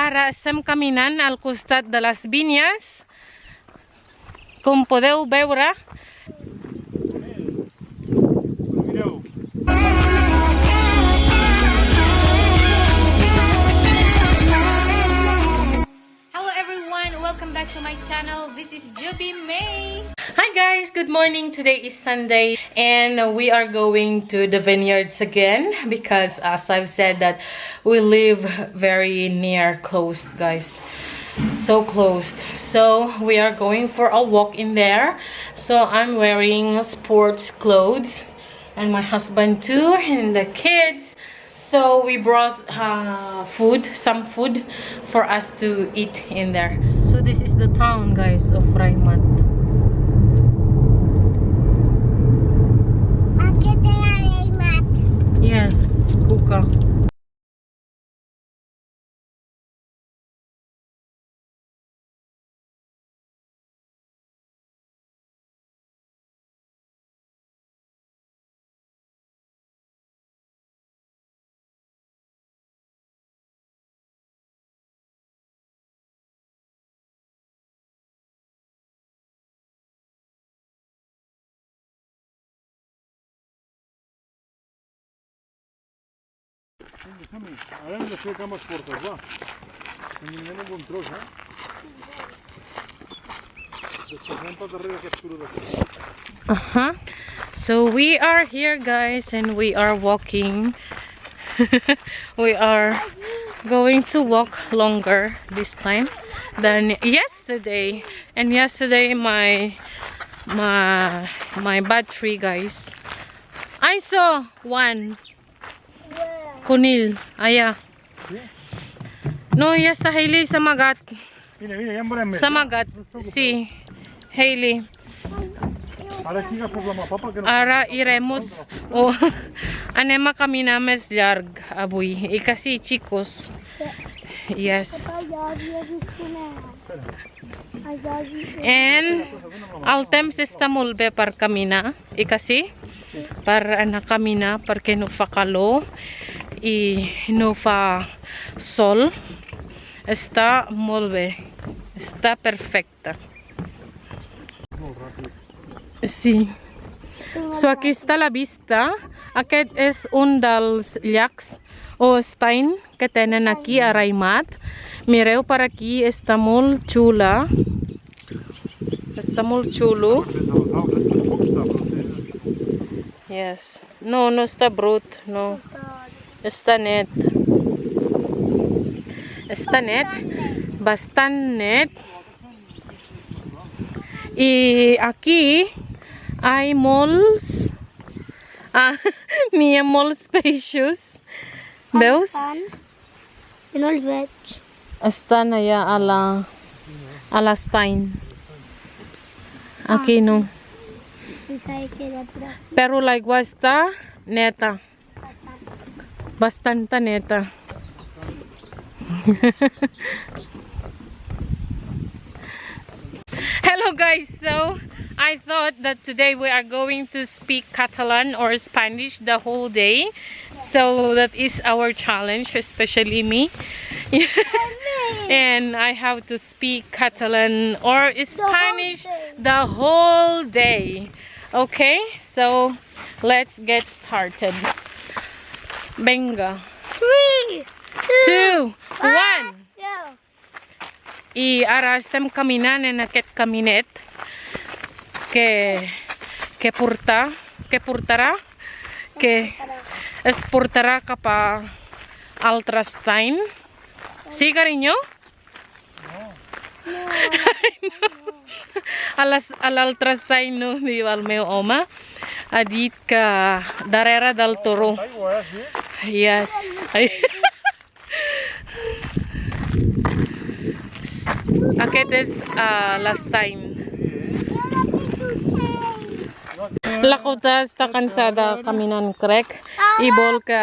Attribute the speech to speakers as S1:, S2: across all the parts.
S1: ara estem caminant al costat de les vinyes. Com podeu veure, hello everyone, welcome back to my channel. This is Joby May. Hi guys, good morning. Today is Sunday and we are going to the vineyards again because as I've said that we live very near, close guys, so close. So we are going for a walk in there. So I'm wearing sports clothes and my husband too and the kids. So we brought some food for us to eat in there. So this is the town guys of Raimat. Yes, Kuka. So we are here guys and we are walking. We are going to walk longer this time than yesterday. And yesterday my battery guys, I saw one kunil. Aya. No, yes, ta Hailey sa magat. Sa magat. Si Hailey. Ara iremos. O anema kami na mes larg abuy. Ikasi chicos. Yes. And altem sistamul be par kamina. Ikasi para anak kamina porque no fa calor y no fa sol. Está muy bien. Está perfecta. Sí. So aquí está la vista. Aquest és un dels llacs o stein que tenen aquí a Raimat. Mireu per aquí, està molt xula. Està molt xulo. Yes. No, no està brut, no. Està net. Està net. Bastant net. I aquí hay molts n'hi ha molts peixos. Veus?
S2: Jo no els veig.
S1: Estan allà a l'estany. Aquí no. Però l'aigua està neta. Bastanta neta. Hello guys, so I thought that today we are going to speak Catalan or Spanish the whole day. So that is our challenge, especially me. And I have to speak Catalan or Spanish the whole day. Okay, so let's get started. Venga.
S2: 3,
S1: 2, 1.
S2: Go.
S1: I ara estem caminant en aquest caminet que es portarà cap a altre estany. Sí, carinyo?
S2: No.
S1: A l'altre estany no, diu el meu home. Ha dit que darrere del toro. Yes. Aquest és l'estany. La Cota està cansada caminant, crec, i vol que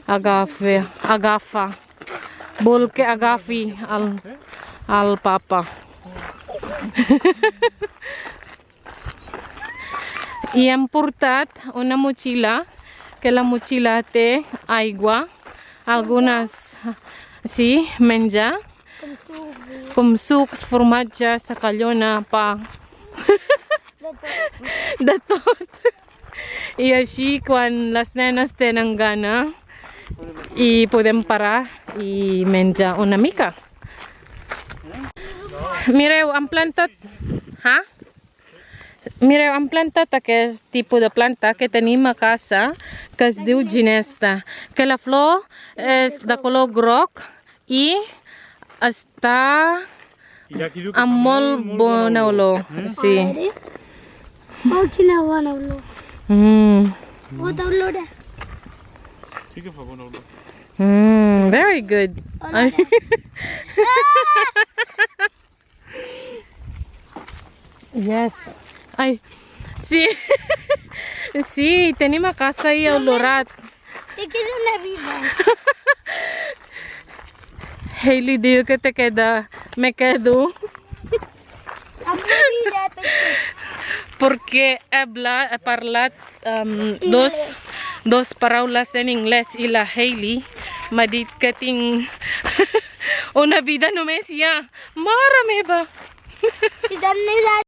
S1: agafi el papa. I hem portat una motxilla, que la motxilla té aigua, algunes Sí, menjar.
S2: Com suc.
S1: Com sucs, formatge, sacallona, pa.
S2: De tot.
S1: De tot. I així, quan les nenes tenen gana, i podem parar i menjar una mica. Mireu, han plantat... Ha? Mireu, han plantat aquest tipus de planta que tenim a casa, que es diu ginesta, que la flor és de color groc i està amb molt bona olor. Sí.
S2: Oh, quina bona olor. Molta olor.
S3: Sí que fa bona olor.
S1: Very good. Yes. Ay, sí. Sí, tenim a casa i olorat.
S2: Te queda una vida.
S1: Hailey diu que te queda. Me quedo.
S2: Amb una vida.
S1: Porque he parlat dos paraules en anglès i la Hailey m'ha dit que tinc una vida només ja. Mare meva!
S2: Si també la...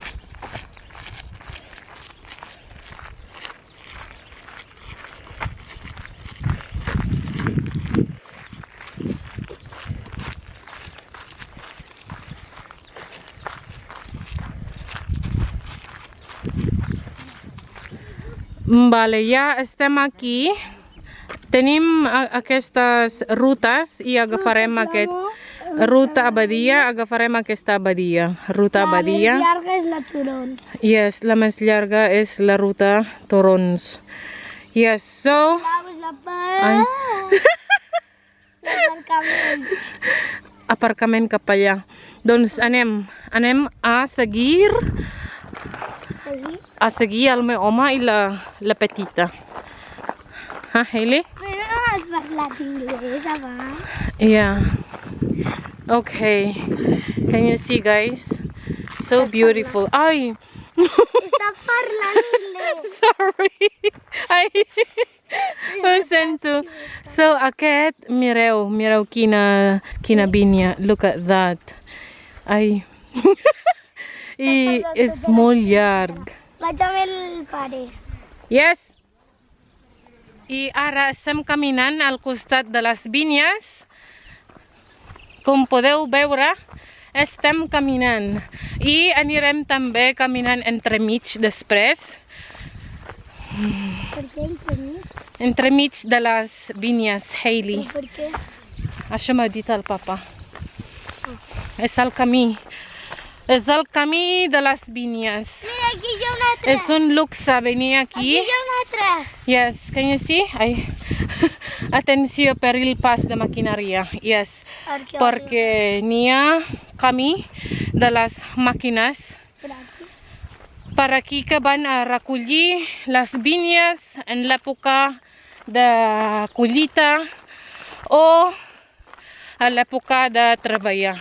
S1: Vale, ja estem aquí. Tenim aquestes rutes i agafarem aquest... Ruta Abadia, agafarem aquesta abadia. Ruta Abadia.
S2: La més llarga és la Turons.
S1: Yes, la més llarga és la ruta Turons. Yes, so...
S2: Vamos la part. L'aparcament.
S1: Aparcament cap allà. Doncs anem a seguir el meu home i la petita. Ha, Hailey?
S2: Però no has parlat anglès abans.
S1: Yeah. Okay. Can you see, guys? So beautiful. Ay!
S2: Està parlant anglès.
S1: Sorry. Ay! Ho sento. So, aquest, mireu quina vinya. Look at that. Ay. I és molt llarg.
S2: Vaig amb el pare.
S1: Yes! I ara estem caminant al costat de les vinyes. Com podeu veure, estem caminant. I anirem també caminant entremig després.
S2: Per què entremig?
S1: Entremig de les vinyes, Hailey.
S2: Per què?
S1: Això m'ha dit el papa. És el camí. És el camí de les vinyes.
S2: Mira, aquí hi ha un altre.
S1: És un luxe venir aquí.
S2: Aquí hi ha un altre.
S1: Yes, can you see? Ay. Atenció per el pas de maquinària. Yes, perquè n'hi ha camí de les màquines per aquí que van a recollir les vinyes en l'època de collita o a l'època de treballar.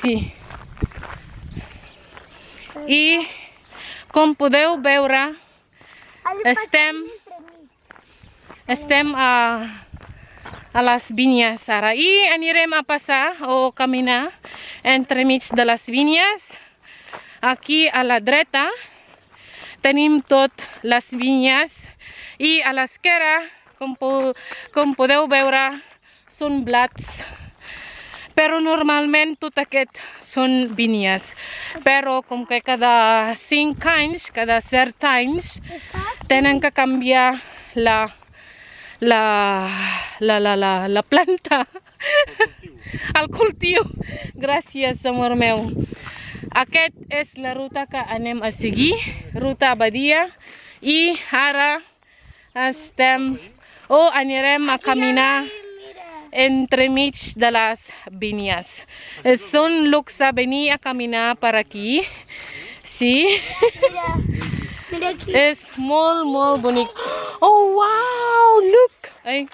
S1: Sí. I com podeu veure, estem a les vinyes ara i anirem a passar o caminar entremig de les vinyes. Aquí a la dreta tenim tot les vinyes i a l'esquerra, com podeu veure, són blats. Però normalment tot aquest són vinyes. Però com que cada 5 anys, cada cert anys, tenen que canviar la planta. El cultiu. Gràcies, amor meu. Aquest és la ruta que anem a seguir, ruta Abadia. I ara anirem a caminar entremig de les vinyes. És un luxe venir a caminar per aquí. Sí.
S2: Mira aquí.
S1: És molt, molt bonic. Oh, wow! Look! Ai.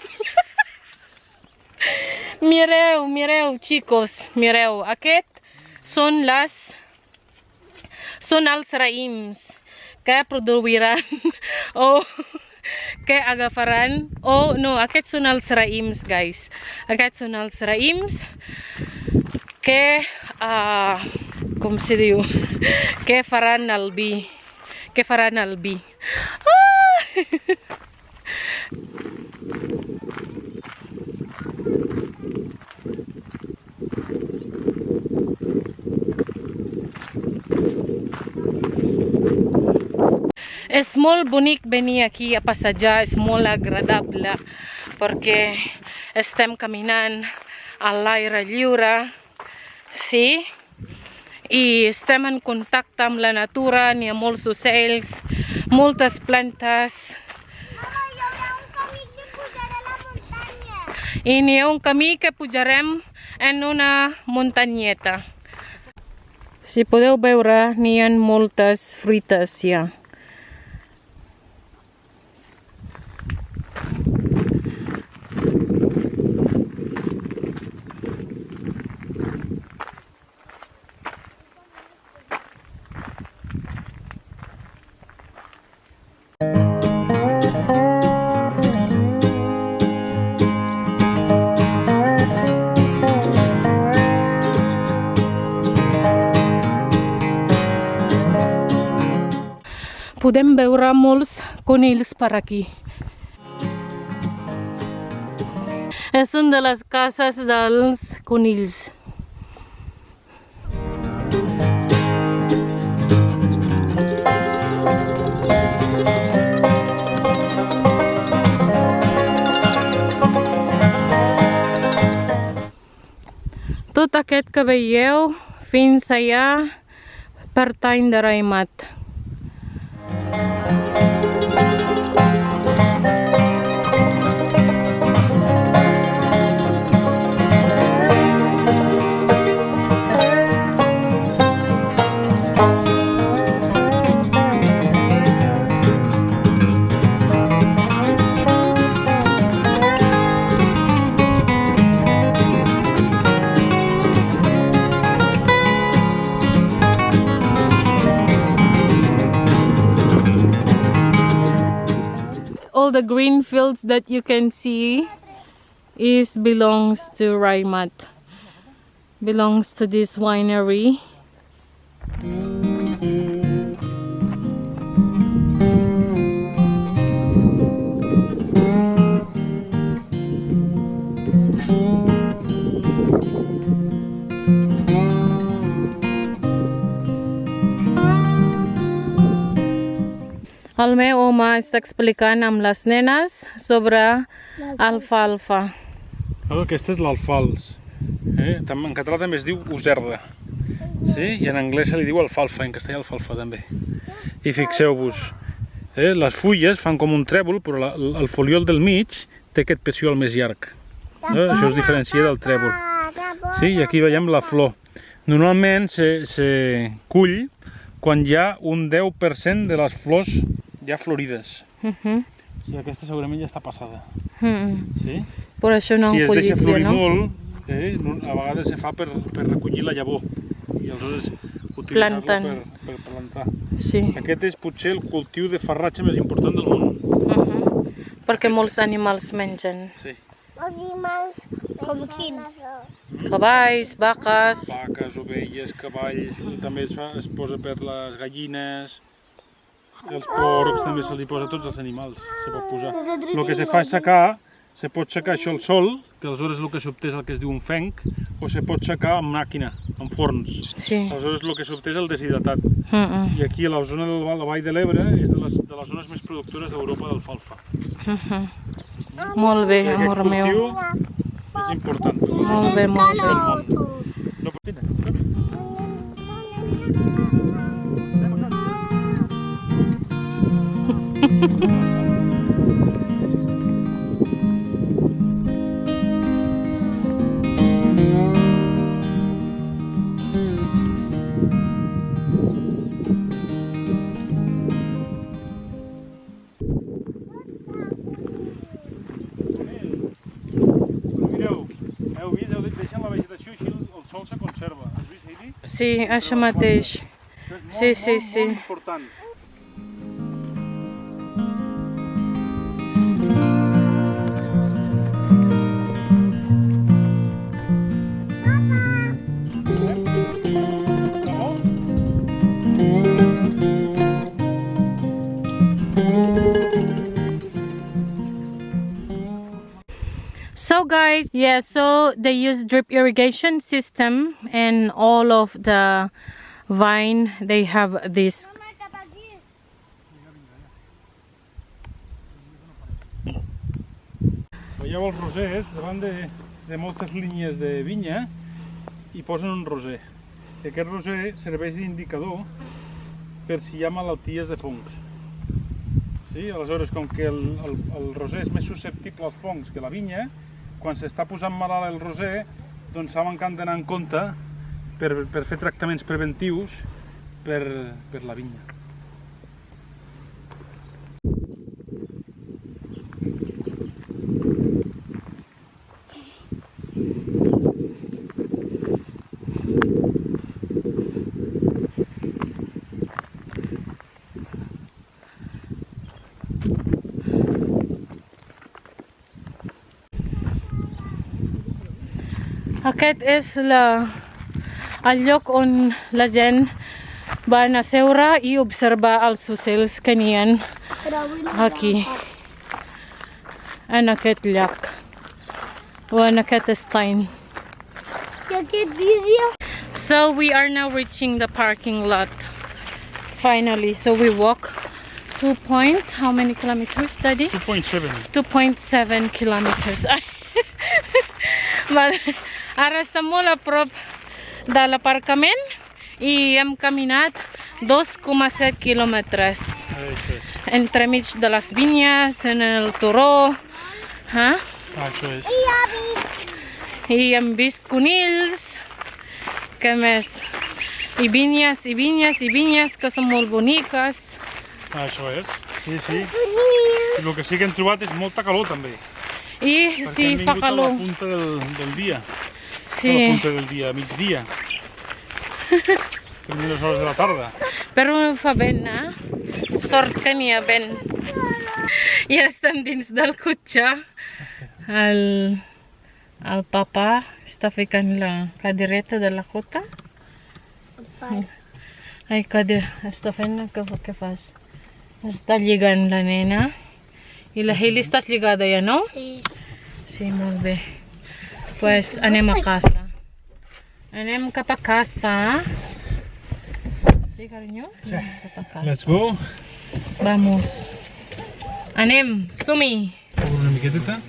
S1: Mireu, chicos. Mireu, aquest són els raïms que produiran o que agafaran, no, aquests són els raïms, guys. Aquests són els raïms que, com se diu, que faran el vi. Que faran el vi. És molt bonic venir aquí a passejar, és molt agradable perquè estem caminant a l'aire lliure, sí? I estem en contacte amb la natura, n'hi ha molts ocells, moltes plantes. I n'hi ha un camí que pujarem en una muntanyeta. Si podeu veure, n'hi ha moltes fruites ja. Podem veure molts conills per aquí. És una de les cases dels conills. Tot aquest que veieu fins allà pertany de Raimat. All the green fields that you can see belongs to Raimat. Belongs to this winery. El meu home està explicant amb les nenes sobre alfalfa.
S3: Aquesta és l'alfals. En català també es diu userda. I en anglès se li diu alfalfa, en castellà alfalfa també. I fixeu-vos, les fulles fan com un trèvol, però el foliol del mig té aquest peciol més llarg. Això es diferencia del trèvol. I aquí veiem la flor. Normalment se cull quan hi ha un 10% de les flors ja florides. Aquesta segurament ja està passada.
S1: Per això no han collit, no?
S3: Si es deixa florir molt, a vegades se fa per recollir la llavor i aleshores utilitzar-la per plantar. Aquest és potser el cultiu de farratge més important del món.
S1: Perquè molts animals mengen.
S2: Com quins?
S1: Cavalls, vaques.
S3: Vaques, ovelles, cavalls, també es posa per les gallines. Els porcs també se li posa a tots els animals, se pot posar. El que se fa és secar, se pot secar això al sol, que aleshores el que s'obté és el que es diu un fenc, o se pot secar amb màquina, amb forns. Aleshores el que s'obté és el deshidratat. I aquí a la zona de la Vall de l'Ebre és de les zones més productores d'Europa d'alfalfa.
S1: Molt bé, amor meu.
S3: Aquest cultiu és important.
S1: Molt bé, molt bé. Sí, això mateix. Sí.
S3: Molt important.
S1: guys, yeah, so they use drip irrigation system, and all of the vine, they have this.
S3: Veieu els rosers davant de moltes línies de vinya i posen un roser. I aquest roser serveix d'indicador per si hi ha malalties de fongs. Sí? Aleshores, com que el roser és més susceptible als fongs que la vinya, quan s'està posant malalt el roser, doncs saben que han d'anar en compte per fer tractaments preventius per la vinya.
S1: Aquest és el lloc on la gent va a seure i observar els ocells que n'hi ha aquí, en aquest llac o en aquest estany. So we are now reaching the parking lot finally. So we walk how many kilometers, Daddy?
S3: 2.7.
S1: 2.7 kilometers. Ara estem molt a prop de l'aparcament i hem caminat 2,7 quilòmetres entremig de les vinyes, en el turó.
S3: Això és.
S1: I hem vist conills, què més? I vinyes, i vinyes, i vinyes que són molt boniques.
S3: Això és, sí, sí. I el que sí que hem trobat és molta calor també.
S1: I sí, fa calor.
S3: Perquè hem vingut a la punta del dia.
S1: Sí.
S3: A la punta del dia, migdia. Primeres hores de la tarda.
S1: Però fa vent, Sort que n'hi ha vent. I estem dins del cotxe. El papa està ficant la cadireta de la jota. Ai, està fent què fas? Està lligant la nena. I la Hailey estàs lligada ja, no?
S2: Sí.
S1: Sí, molt bé. Pues anem a casa. Anem cap a casa. Sí, carinyo?
S3: Sí.
S1: Cap a casa.
S3: Let's go.
S1: Vamos. Anem, som-hi.
S3: Obre una miqueteta.